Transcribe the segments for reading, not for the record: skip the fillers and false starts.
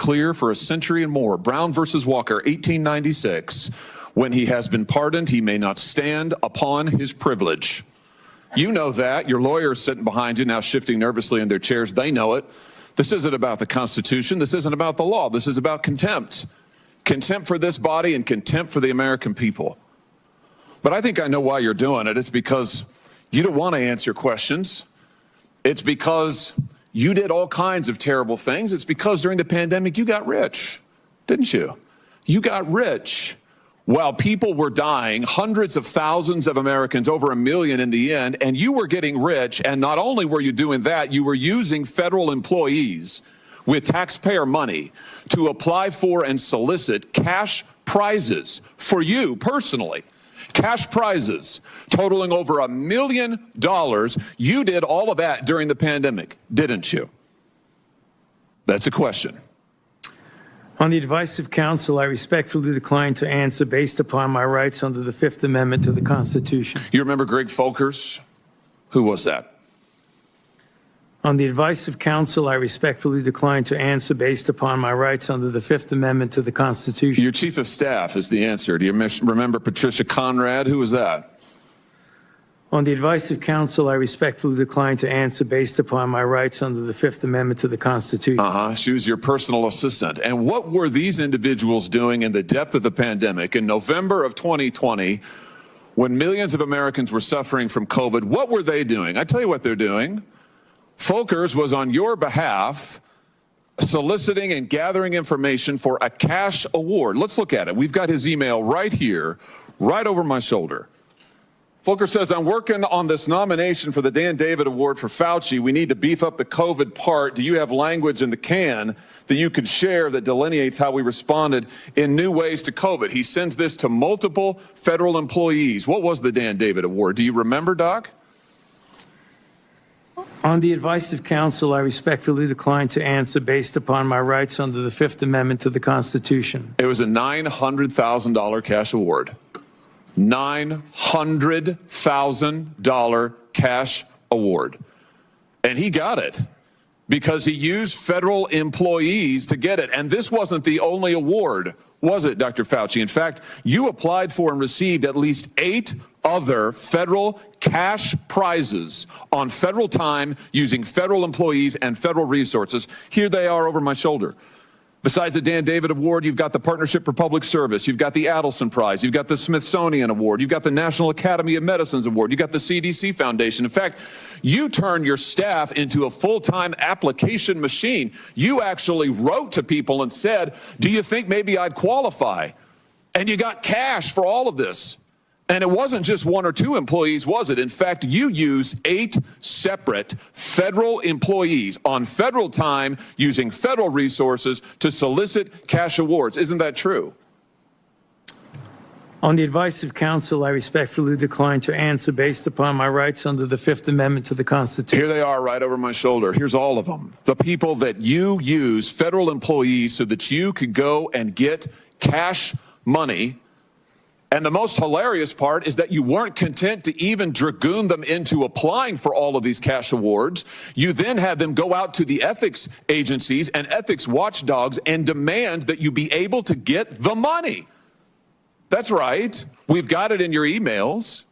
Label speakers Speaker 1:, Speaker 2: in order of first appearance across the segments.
Speaker 1: clear for a century and more. Brown versus Walker, 1896. When he has been pardoned, he may not stand upon his privilege. You know that. Your lawyers sitting behind you now shifting nervously in their chairs. They know it. This isn't about the Constitution. This isn't about the law. This is about contempt. Contempt for this body and contempt for the American people. But I think I know why you're doing it. It's because you don't want to answer questions. It's because you did all kinds of terrible things. It's because during the pandemic you got rich, didn't you? You got rich while people were dying, hundreds of thousands of Americans, over 1 million in the end, and you were getting rich. And not only were you doing that, you were using federal employees with taxpayer money to apply for and solicit cash prizes for you personally. Cash prizes totaling over $1 million. You did all of that during the pandemic, didn't you? That's a question.
Speaker 2: On the advice of counsel, I respectfully decline to answer based upon my rights under the Fifth Amendment to the Constitution.
Speaker 1: You remember Greg Folkers? Who was that?
Speaker 2: On the advice of counsel, I respectfully decline to answer based upon my rights under the Fifth Amendment to the Constitution.
Speaker 1: Your chief of staff is the answer. Do you remember Patricia Conrad? Who was that?
Speaker 2: On the advice of counsel, I respectfully decline to answer based upon my rights under the Fifth Amendment to the Constitution.
Speaker 1: She was your personal assistant. And what were these individuals doing in the depth of the pandemic in November of 2020 when millions of Americans were suffering from COVID? What were they doing? I tell you what they're doing. Folkers was on your behalf soliciting and gathering information for a cash award. Let's look at it. We've got his email right here, right over my shoulder. Folkers says, I'm working on this nomination for the Dan David Award for Fauci. We need to beef up the COVID part. Do you have language in the can that you could share that delineates how we responded in new ways to COVID? He sends this to multiple federal employees. What was the Dan David Award? Do you remember, Doc?
Speaker 2: On the advice of counsel, I respectfully decline to answer based upon my rights under the Fifth Amendment to the Constitution.
Speaker 1: It was a $900,000 cash award. $900,000 cash award. And he got it because he used federal employees to get it. And this wasn't the only award, was it, Dr. Fauci? In fact, you applied for and received at least 8 other federal cash prizes on federal time using federal employees and federal resources. Here they are over my shoulder. Besides the Dan David Award, you've got the Partnership for Public Service, you've got the Adelson Prize, you've got the Smithsonian Award, you've got the National Academy of Medicine's Award, you've got the CDC Foundation. In fact, you turned your staff into a full-time application machine. You actually wrote to people and said, do you think maybe I'd qualify? And you got cash for all of this. And it wasn't just 1 or 2 employees, was it? In fact, you used 8 separate federal employees on federal time using federal resources to solicit cash awards. Isn't that true?
Speaker 2: On the advice of counsel, I respectfully decline to answer based upon my rights under the Fifth Amendment to the Constitution.
Speaker 1: Here they are right over my shoulder. Here's all of them. The people that you use, federal employees, so that you could go and get cash money. And the most hilarious part is that you weren't content to even dragoon them into applying for all of these cash awards. You then had them go out to the ethics agencies and ethics watchdogs and demand that you be able to get the money. That's right. We've got it in your emails.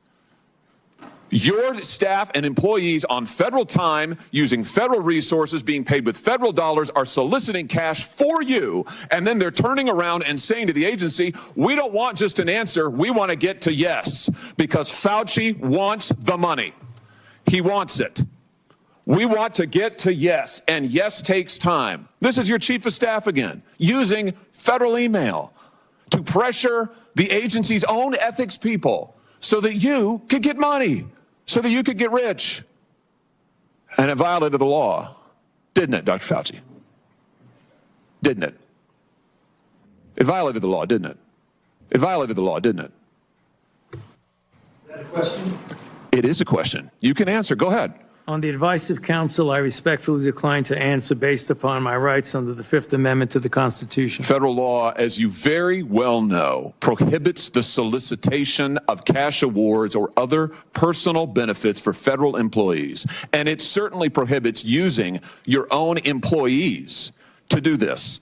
Speaker 1: Your staff and employees on federal time, using federal resources, being paid with federal dollars, are soliciting cash for you. And then they're turning around and saying to the agency, we don't want just an answer. We want to get to yes, because Fauci wants the money. He wants it. We want to get to yes, and yes takes time. This is your chief of staff again, using federal email to pressure the agency's own ethics people so that you could get money, so that you could get rich. And it violated the law, didn't it, Dr. Fauci? Didn't it? It violated the law, didn't it? It violated the law, didn't it?
Speaker 3: Is that a question?
Speaker 1: It is a question. You can answer. Go ahead.
Speaker 2: On the advice of counsel, I respectfully decline to answer based upon my rights under the Fifth Amendment to the Constitution.
Speaker 1: Federal law, as you very well know, prohibits the solicitation of cash awards or other personal benefits for federal employees. And it certainly prohibits using your own employees to do this.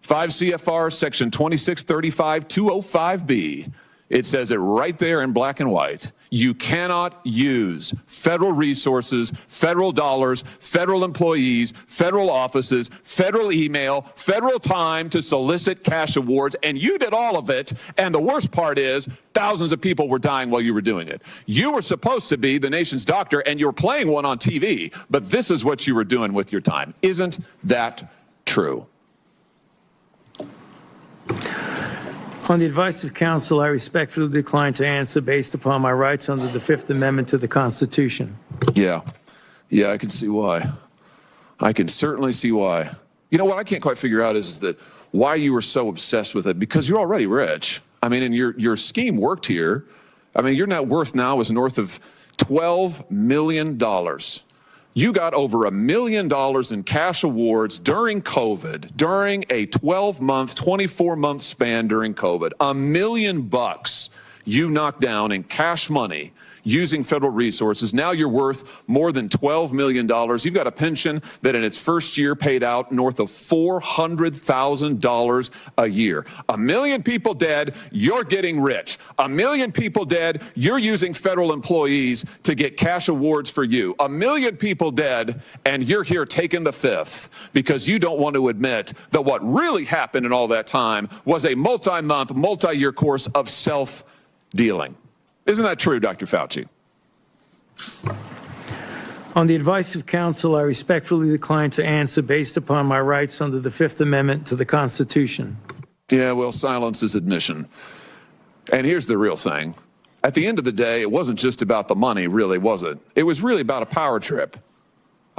Speaker 1: 5 CFR section 2635-205B. It says it right there in black and white. You cannot use federal resources, federal dollars, federal employees, federal offices, federal email, federal time to solicit cash awards. And you did all of it. And the worst part is thousands of people were dying while you were doing it. You were supposed to be the nation's doctor and you're playing one on TV. But this is what you were doing with your time. Isn't that true?
Speaker 2: On the advice of counsel, I respectfully decline to answer based upon my rights under the Fifth Amendment to the Constitution.
Speaker 1: Yeah, I can see why. I can certainly see why. You know what I can't quite figure out is that why you were so obsessed with it, because you're already rich. I mean, and your scheme worked here. I mean, your net worth now is north of $12 million. You got over $1 million in cash awards during COVID, during a 12-month, 24-month span during COVID. $1 million you knocked down in cash money using federal resources. Now you're worth more than $12 million. You've got a pension that in its first year paid out north of $400,000 a year. 1 million people dead, you're getting rich. 1 million people dead, you're using federal employees to get cash awards for you. 1 million people dead, and you're here taking the fifth because you don't want to admit that what really happened in all that time was a multi-month, multi-year course of self-dealing. Isn't that true, Dr. Fauci?
Speaker 2: On the advice of counsel, I respectfully decline to answer based upon my rights under the Fifth Amendment to the Constitution.
Speaker 1: Yeah, well, silence is admission. And here's the real thing. At the end of the day, it wasn't just about the money, really, was it? It was really about a power trip.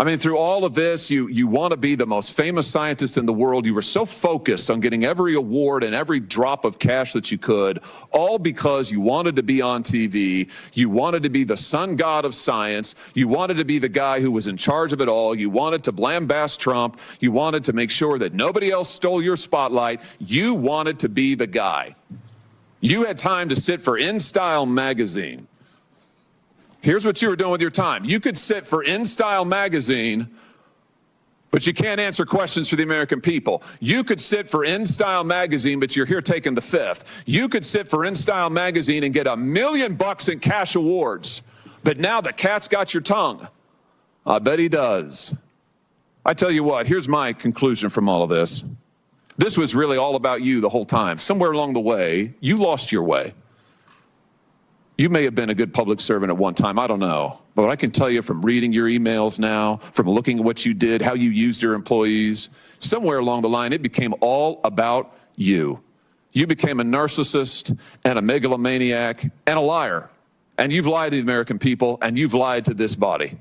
Speaker 1: I mean, through all of this, you want to be the most famous scientist in the world. You were so focused on getting every award and every drop of cash that you could, all because you wanted to be on TV. You wanted to be the sun god of science. You wanted to be the guy who was in charge of it all. You wanted to lambaste Trump. You wanted to make sure that nobody else stole your spotlight. You wanted to be the guy. You had time to sit for InStyle magazine. Here's what you were doing with your time. You could sit for InStyle magazine, but you can't answer questions for the American people. You could sit for InStyle magazine, but you're here taking the fifth. You could sit for InStyle magazine and get $1 million in cash awards, but now the cat's got your tongue. I bet he does. I tell you what, here's my conclusion from all of this. This was really all about you the whole time. Somewhere along the way, you lost your way. You may have been a good public servant at one time, I don't know. But I can tell you from reading your emails now, from looking at what you did, how you used your employees, somewhere along the line, it became all about you. You became a narcissist and a megalomaniac and a liar. And you've lied to the American people, and you've lied to this body.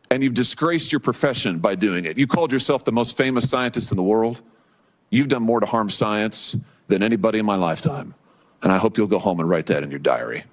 Speaker 1: And you've disgraced your profession by doing it. You called yourself the most famous scientist in the world. You've done more to harm science than anybody in my lifetime. And I hope you'll go home and write that in your diary.